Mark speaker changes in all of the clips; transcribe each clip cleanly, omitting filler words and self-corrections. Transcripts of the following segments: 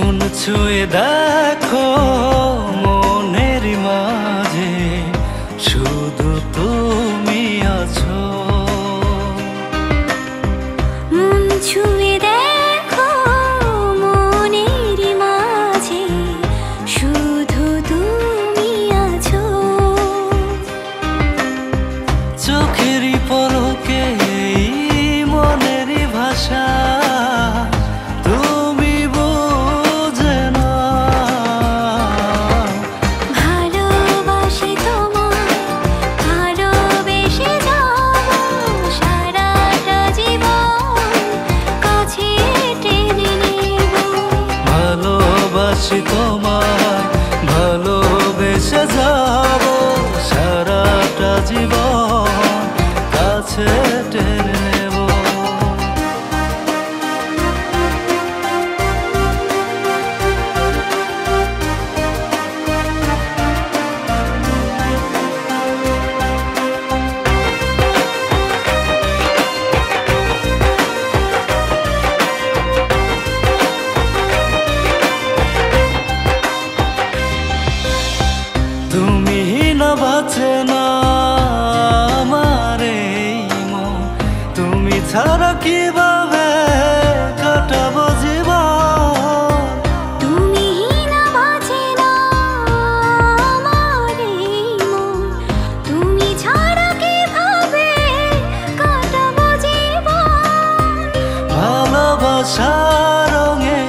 Speaker 1: ছুঁয়ে দেখো মনের মাঝে শুধু তুমি আছো।
Speaker 2: মন ছুঁয়ে দেখো মনের মাঝে শুধু তুমি আছো।
Speaker 1: চোখেরই পলকে মনের ভাষা তোমায় ভালোবেসে যাব সারাটা জীবন কাছে টেনে নেব। তুমি না বাঁচে না আমার এই মন, তুমি ছাড়া কিভাবে কাটাবো জীবন।
Speaker 2: তুমি না বাঁচে না আমার এই মন, তুমি ছাড়া কিভাবে কাটাবো জীবন।
Speaker 1: ভালোবাসার রঙে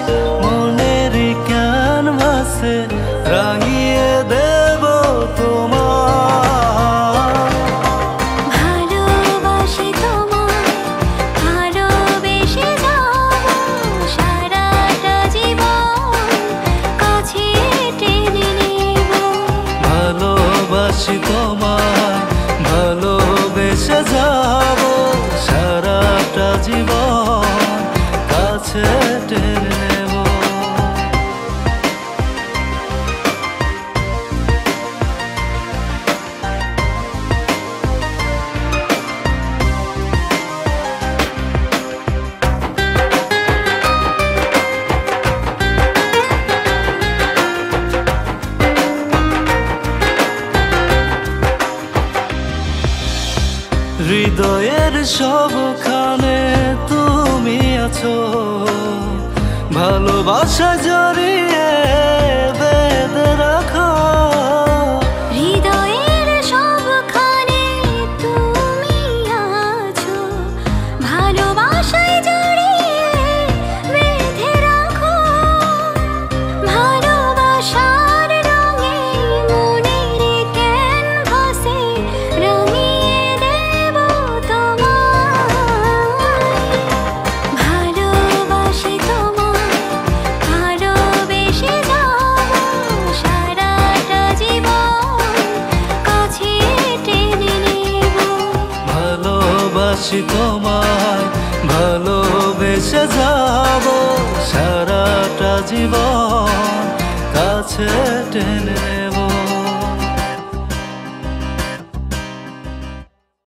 Speaker 1: মনের ক্যানভাসে রাঙিয়ে দেব তোমার।
Speaker 2: ভালোবাসি তোমায় ভালোবেসে যাব সারাটা জীবন কাছে টেনে নেব।
Speaker 1: ভালোবাসি তোমায় ভালোবেসে যাব সারাটা জীবন কাছে টেনে নেব। হৃদয়ের সবখানে তুমি আছো, ভালোবাসা জড়িয়ে বেঁধে রাখো।
Speaker 2: হৃদয়ের সবখানে তুমি আছো, ভালোবাসায় জড়িয়ে বেঁধে রাখো। ভালোবাসার রঙে মনের ক্যানভাসে রাঙিয়ে দেব তোমায়। ভালোবাসি তোমায় ভালোবেসে যাব সারাটা জীবন কাছে টেনে নেব।
Speaker 1: ভালোবাসি তোমায় ভালোবেসে যাব সারাটা জীবন কাছে টেনে নেব।